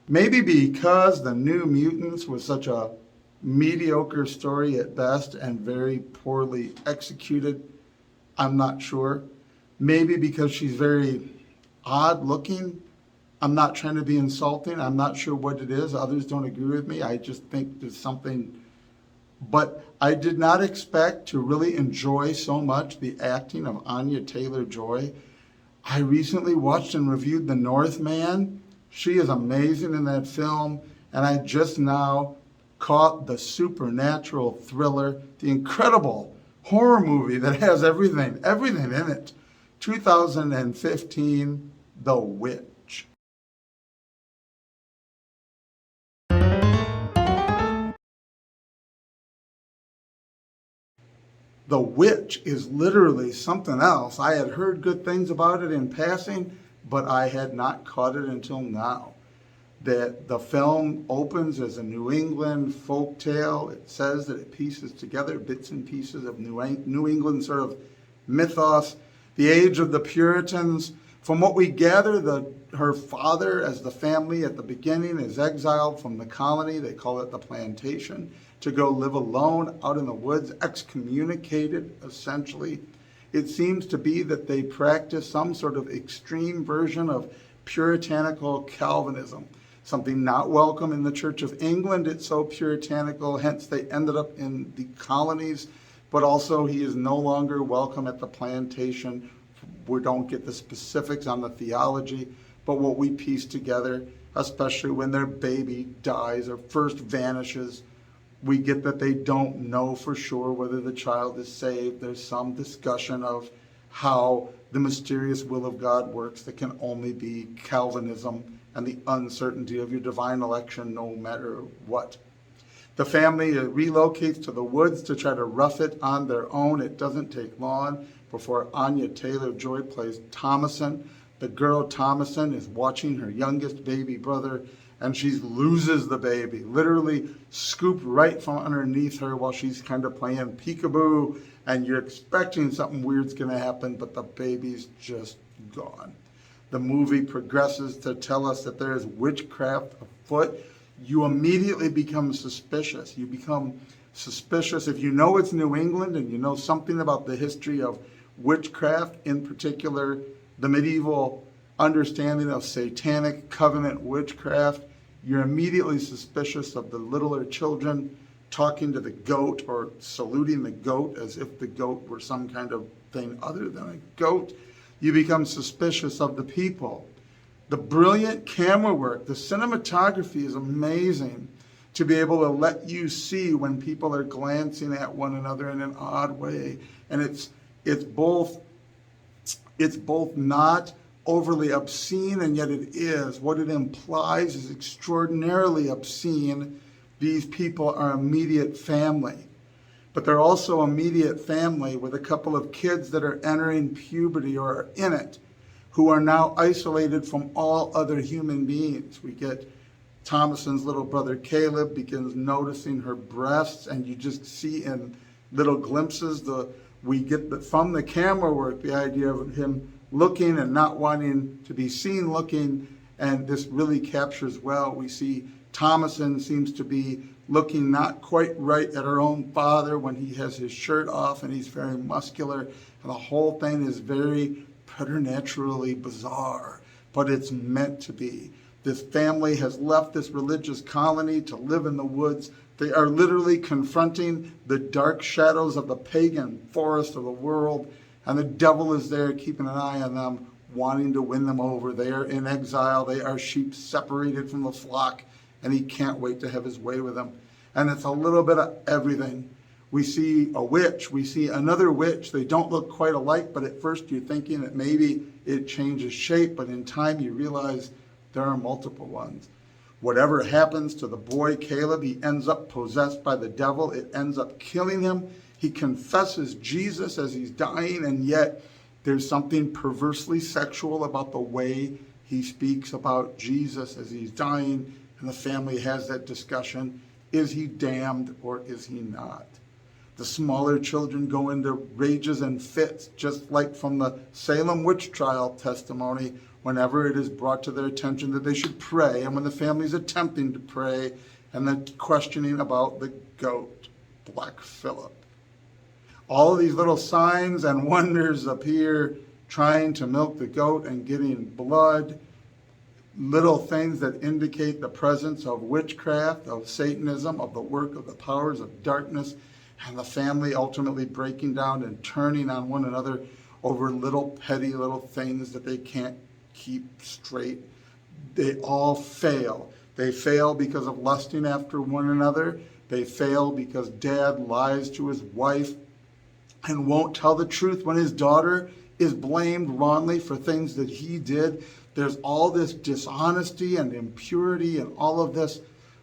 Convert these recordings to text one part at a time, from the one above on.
Maybe because The New Mutants was such a mediocre story at best and very poorly executed. I'm not sure. Maybe because she's very odd looking. I'm not trying to be insulting. I'm not sure what it is. Others don't agree with me. I just think there's something. But I did not expect to really enjoy so much the acting of Anya Taylor-Joy. I recently watched and reviewed The Northman. She is amazing in that film. And I just now caught the supernatural thriller, the incredible horror movie that has everything in it. 2015, The Witch. The Witch is literally something else. I had heard good things about it in passing, but I had not caught it until now. That the film opens as a New England folk tale. It says that it pieces together bits and pieces of New England sort of mythos, the age of the Puritans. From what we gather, her father, as the family at the beginning, is exiled from the colony. They call it the plantation, to go live alone out in the woods, excommunicated, essentially. It seems to be that they practice some sort of extreme version of puritanical Calvinism, something not welcome in the Church of England. It's so puritanical, hence they ended up in the colonies, but also he is no longer welcome at the plantation. We don't get the specifics on the theology, but what we piece together, especially when their baby dies or first vanishes, we get that they don't know for sure whether the child is saved. There's some discussion of how the mysterious will of God works that can only be Calvinism and the uncertainty of your divine election no matter what. The family relocates to the woods to try to rough it on their own. It doesn't take long before Anya Taylor-Joy plays Thomasin. The girl Thomasin is watching her youngest baby brother, and she loses the baby, literally scooped right from underneath her while she's kind of playing peekaboo, and you're expecting something weird's going to happen, but the baby's just gone. The movie progresses to tell us that there is witchcraft afoot. You immediately become suspicious. You become suspicious if you know it's New England and you know something about the history of witchcraft, in particular the medieval understanding of satanic covenant witchcraft. You're immediately suspicious of the littler children talking to the goat or saluting the goat as if the goat were some kind of thing other than a goat. You become suspicious of the people. The brilliant camera work, the cinematography is amazing to be able to let you see when people are glancing at one another in an odd way. And it's both not overly obscene, and yet it is. What it implies is extraordinarily obscene. These people are immediate family, but they're also immediate family with a couple of kids that are entering puberty or are in it, who are now isolated from all other human beings. We get Thomasin's little brother Caleb begins noticing her breasts, and you just see in little glimpses we get from the camera work the idea of him looking and not wanting to be seen looking, and this really captures well. We see Thomasin seems to be looking not quite right at her own father when he has his shirt off and he's very muscular, and the whole thing is very preternaturally bizarre, but it's meant to be. This family has left this religious colony to live in the woods. They are literally confronting the dark shadows of the pagan forest of the world, and the devil is there keeping an eye on them, wanting to win them over. They are in exile. They are sheep separated from the flock, and he can't wait to have his way with them. And it's a little bit of everything. We see a witch. We see another witch. They don't look quite alike, but at first you're thinking that maybe it changes shape, but in time you realize there are multiple ones. Whatever happens to the boy Caleb, he ends up possessed by the devil. It ends up killing him. He confesses Jesus as he's dying, and yet there's something perversely sexual about the way he speaks about Jesus as he's dying, and the family has that discussion. Is he damned or is he not? The smaller children go into rages and fits, just like from the Salem witch trial testimony, whenever it is brought to their attention that they should pray, and when the family's attempting to pray, and the questioning about the goat, Black Phillip. All of these little signs and wonders appear, trying to milk the goat and getting blood, little things that indicate the presence of witchcraft, of Satanism, of the work of the powers of darkness, and the family ultimately breaking down and turning on one another over little petty little things that they can't keep straight. They all fail. They fail because of lusting after one another. They fail because dad lies to his wife and won't tell the truth when his daughter is blamed wrongly for things that he did. There's all this dishonesty and impurity and all of this,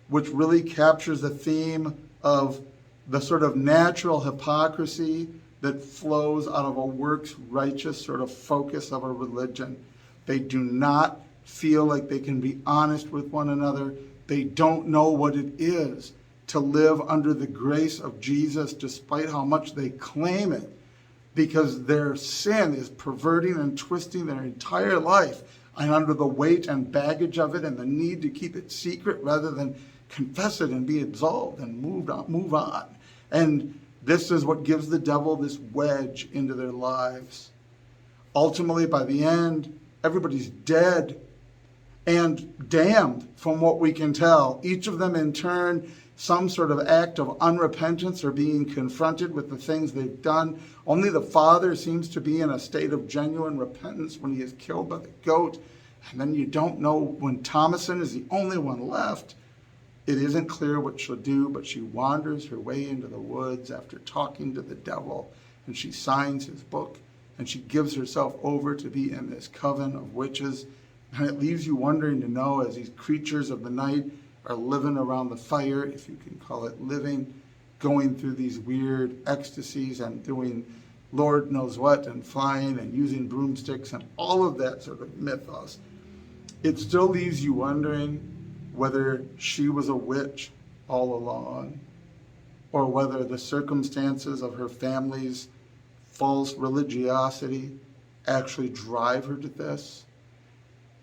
which really captures the theme of the sort of natural hypocrisy that flows out of a works righteous sort of focus of a religion. They do not feel like they can be honest with one another. They don't know what it is to live under the grace of Jesus despite how much they claim it, because their sin is perverting and twisting their entire life, and under the weight and baggage of it and the need to keep it secret rather than confess it and be absolved and move on. And this is what gives the devil this wedge into their lives. Ultimately, by the end, everybody's dead and damned from what we can tell. Each of them in turn, some sort of act of unrepentance or being confronted with the things they've done. Only the father seems to be in a state of genuine repentance when he is killed by the goat. And then you don't know when Thomasin is the only one left. It isn't clear what she'll do, but she wanders her way into the woods after talking to the devil, and she signs his book, and she gives herself over to be in this coven of witches. And it leaves you wondering to know, as these creatures of the night are living around the fire, if you can call it living, going through these weird ecstasies and doing Lord knows what, and flying and using broomsticks and all of that sort of mythos. It still leaves you wondering whether she was a witch all along, or whether the circumstances of her family's false religiosity actually drive her to this,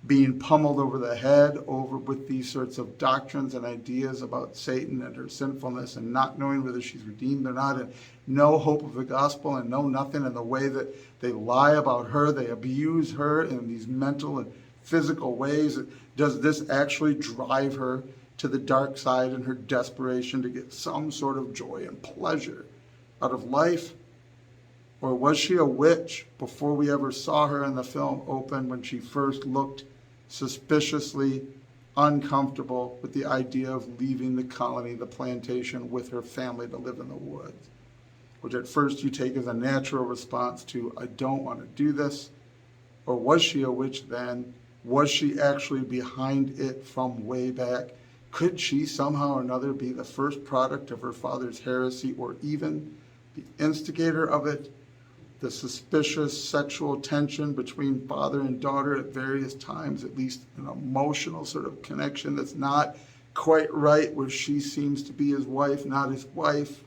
being pummeled over the head with these sorts of doctrines and ideas about Satan and her sinfulness, and not knowing whether she's redeemed or not, and no hope of the gospel and no nothing, in the way that they lie about her, they abuse her in these mental and physical ways. Does this actually drive her to the dark side in her desperation to get some sort of joy and pleasure out of life? Or was she a witch before we ever saw her in the film Open, when she first looked suspiciously uncomfortable with the idea of leaving the colony, the plantation, with her family to live in the woods? Which at first you take as a natural response to, I don't want to do this. Or was she a witch then? Was she actually behind it from way back? Could she somehow or another be the first product of her father's heresy, or even the instigator of it? The suspicious sexual tension between father and daughter at various times, at least an emotional sort of connection that's not quite right, where she seems to be his wife, not his wife.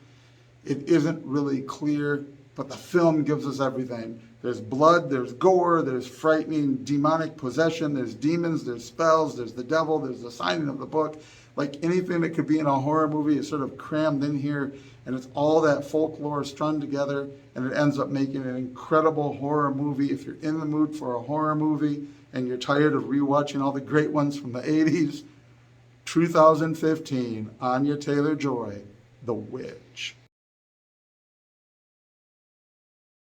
It isn't really clear, but the film gives us everything. There's blood, there's gore, there's frightening demonic possession, there's demons, there's spells, there's the devil, there's the signing of the book. Like anything that could be in a horror movie is sort of crammed in here, and it's all that folklore strung together, and it ends up making an incredible horror movie. If you're in the mood for a horror movie and you're tired of rewatching all the great ones from the 80s, 2015, Anya Taylor-Joy, The Witch.